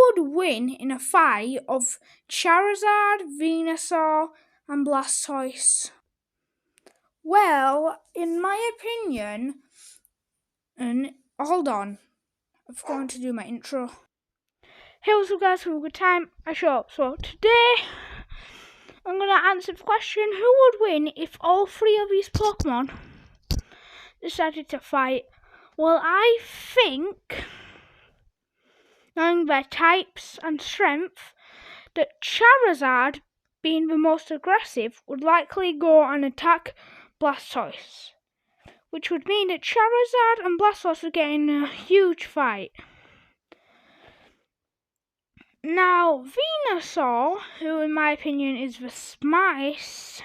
would win in a fight of Charizard, Venusaur, and Blastoise? Well, in my opinion, and hold on, I've got to do my intro. Hey, what's up guys, have a good time, I show up. So today, I'm going to answer the question, who would win if all three of these Pokemon decided to fight? Well, I think, knowing their types and strength, that Charizard, being the most aggressive, would likely go and attack Blastoise, which would mean that Charizard and Blastoise would get in a huge fight. Now, Venusaur, who in my opinion is the smartest,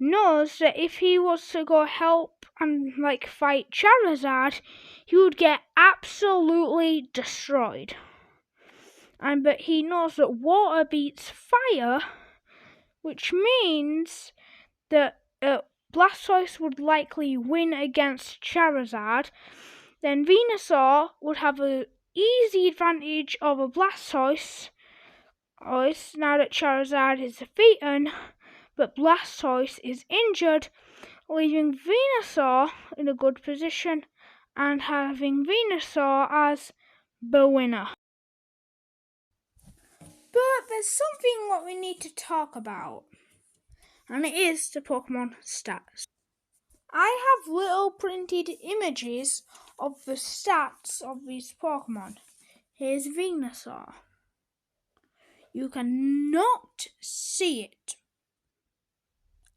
knows that if he was to go help and fight Charizard, he would get absolutely destroyed. But he knows that water beats fire, which means that Blastoise would likely win against Charizard. Then Venusaur would have an easy advantage over Blastoise now that Charizard is defeated, but Blastoise is injured, leaving Venusaur in a good position and having Venusaur as the winner. But there's something what we need to talk about, and it is the Pokemon stats. I have little printed images of the stats of these Pokemon. Here's Venusaur. You cannot see it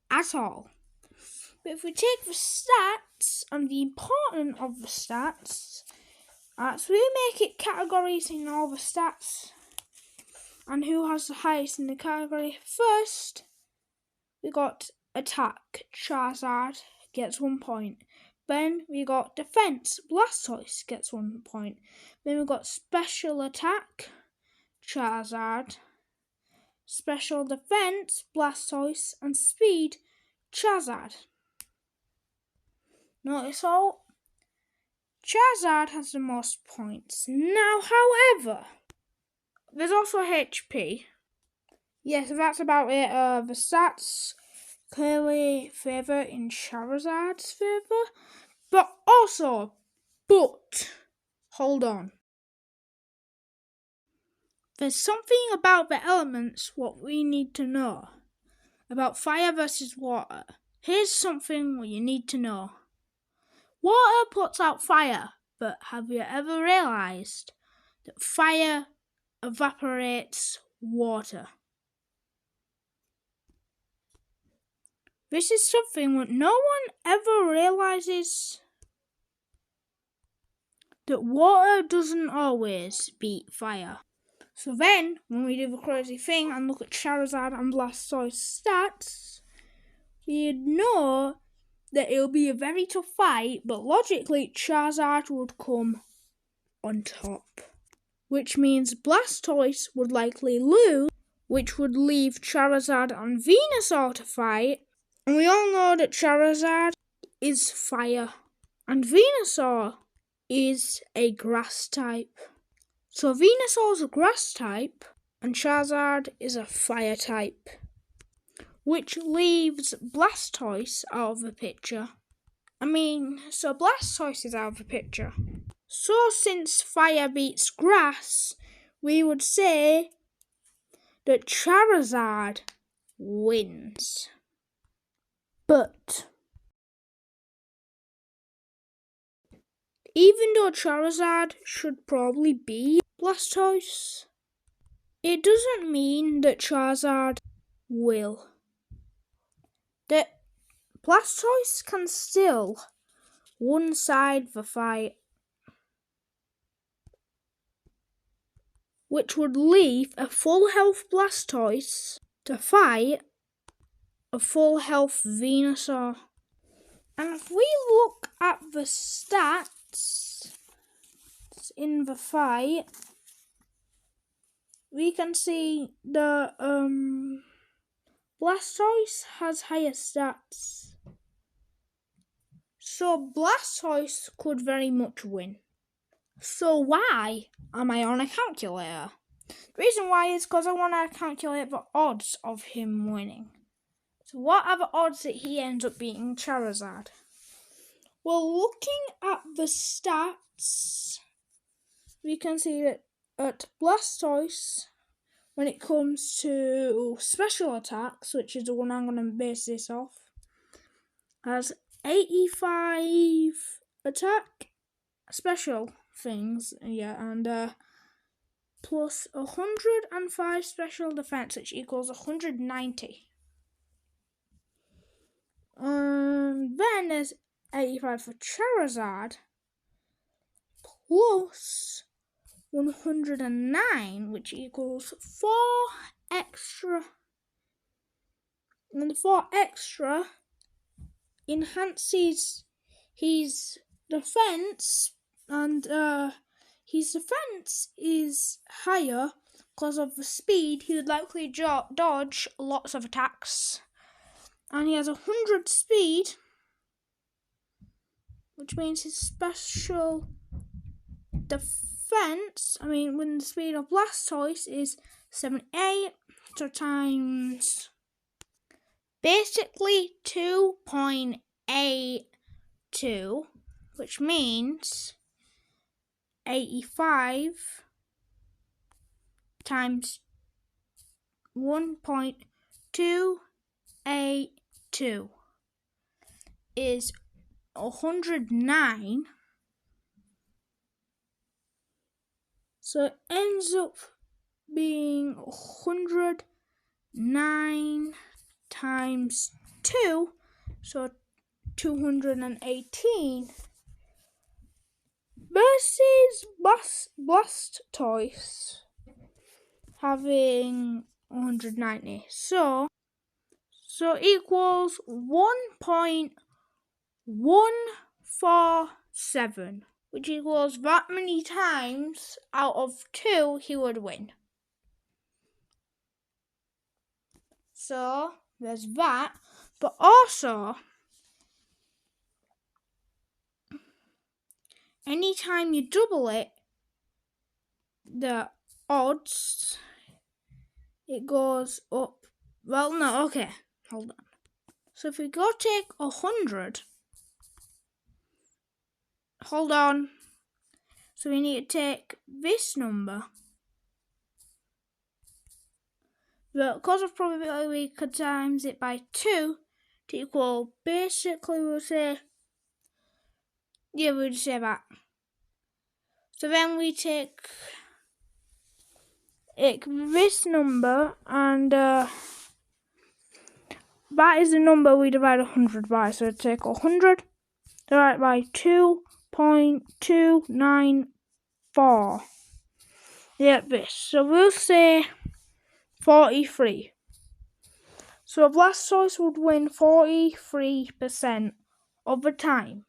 at all. But if we take the stats and the importance of the stats, so we make it categories in all the stats, and who has the highest in the category. First, we got attack, Charizard gets 1 point. Then we got defense, Blastoise gets 1 point. Then we got special attack, Charizard, special defense, Blastoise, and speed, Charizard. Notice all, Charizard has the most points. Now, however, there's also HP. Yes, that's about it. The stats clearly favour in Charizard's favour. But hold on. There's something about the elements what we need to know. About fire versus water. Here's something what you need to know. Water puts out fire, but have you ever realised that fire evaporates water? This is something that no one ever realises, that water doesn't always beat fire. So then, when we do the crazy thing and look at Charizard and Blastoise stats, you'd know that it'll be a very tough fight, but logically Charizard would come on top, which means Blastoise would likely lose, which would leave Charizard and Venusaur to fight. And we all know that Charizard is fire, and Venusaur is a grass type. So Venusaur's a grass type, and Charizard is a fire type, which leaves Blastoise out of the picture. So Blastoise is out of the picture. So since fire beats grass, we would say that Charizard wins. But even though Charizard should probably be Blastoise, it doesn't mean that Charizard will. That Blastoise can still one-side the fight, which would leave a full health Blastoise to fight a full health Venusaur. And if we look at the stats in the fight, we can see the Blastoise has higher stats. So Blastoise could very much win. So why am I on a calculator? The reason why is because I want to calculate the odds of him winning. So what are the odds that he ends up beating Charizard? Well, looking at the stats, we can see that at Blastoise, when it comes to special attacks, which is the one I'm going to base this off, has 85 attack special things, and plus 105 special defense, which equals 190. Then there's 85 for Charizard, plus 109, which equals 4 extra. And the 4 extra enhances his defense, and his defense is higher because of the speed. He would likely dodge lots of attacks. And he has 100 speed, which means his special defense, when the speed of Blastoise is 78, so times basically 2.82, which means 85 times 1.282 is 109. So it ends up being 109 times 2, so 218, versus Blastoise having 190. So equals 1.147, which equals that many times out of 2 he would win. So there's that, but also anytime you double it, the odds, it goes up. Well, no, okay, hold on. So if we go take 100, hold on. So we need to take this number. But because of probability, we could times it by 2 to equal, basically we'll say, we'll just say that. So then we take this number, and that is the number we divide 100 by. So take 100, divide by 2.294. This. So we'll say 43. So Blastoise would win 43% of the time,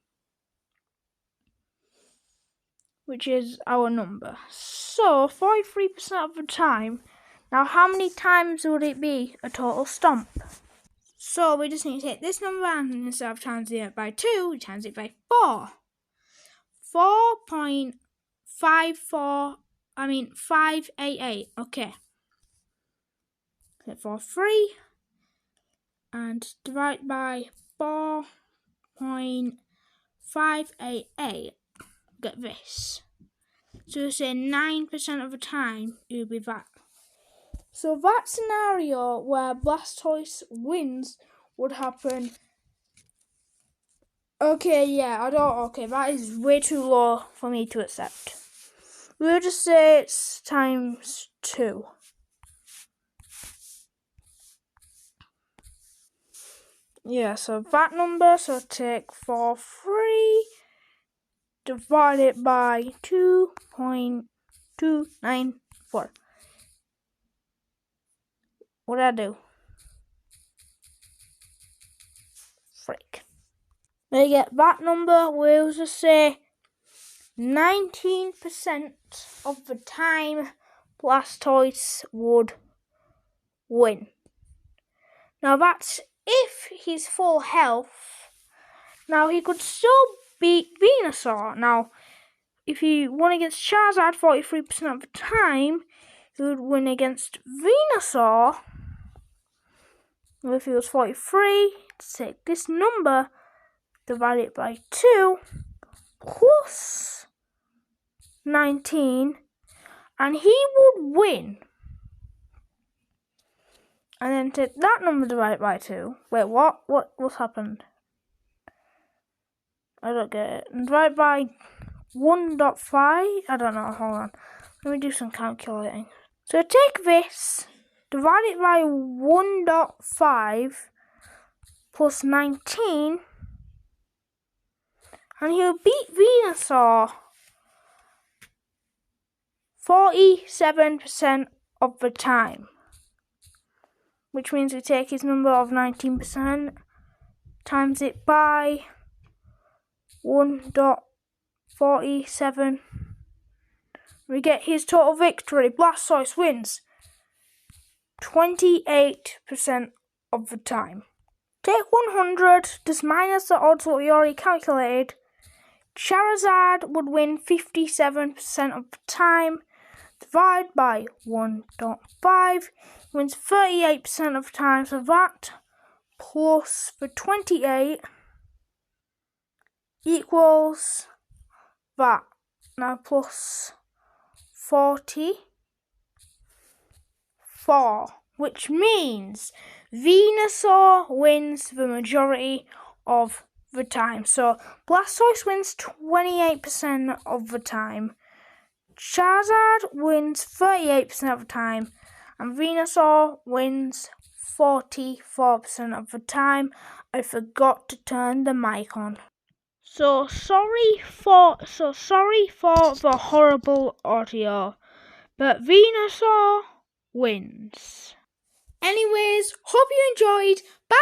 which is our number. So 43% of the time. Now how many times would it be a total stomp? So we just need to take this number, and instead of times it by 2, we times it by 4. 588. Okay. Set for 3 and divide by 4.588. Get this. So we say 9% of the time it will be that. So that scenario where Blastoise wins would happen. Okay, that is way too low for me to accept. We'll just say it's times 2. So that number, so take 43, divide it by 2.294. What did I do? Frick. We get that number, we'll just say 19% of the time Blastoise would win. Now that's if he's full health. Now he could still beat Venusaur. Now if he won against Charizard 43% of the time, he would win against Venusaur. If he was 43, take this number, divide it by 2, plus 19, and he would win. And then take that number, divide it by 2. Wait, what? What's happened? I don't get it. And divide by 1.5? I don't know, hold on. Let me do some calculating. So take this, divide it by 1.5 plus 19, and he'll beat Venusaur 47% of the time. Which means we take his number of 19%, times it by 1.47. We get his total victory. Blastoise wins 28% of the time. Take 100, just minus the odds what we already calculated. Charizard would win 57% of the time. Divide by 1.5. Wins 38% of the time. So that plus the 28 equals that. Now plus 44, which means Venusaur wins the majority of the time. So Blastoise wins 28% of the time, Charizard wins 38% of the time, and Venusaur wins 44% of the time. I forgot to turn the mic on. So sorry for the horrible audio, but Venusaur wins. Anyways, hope you enjoyed. Bye!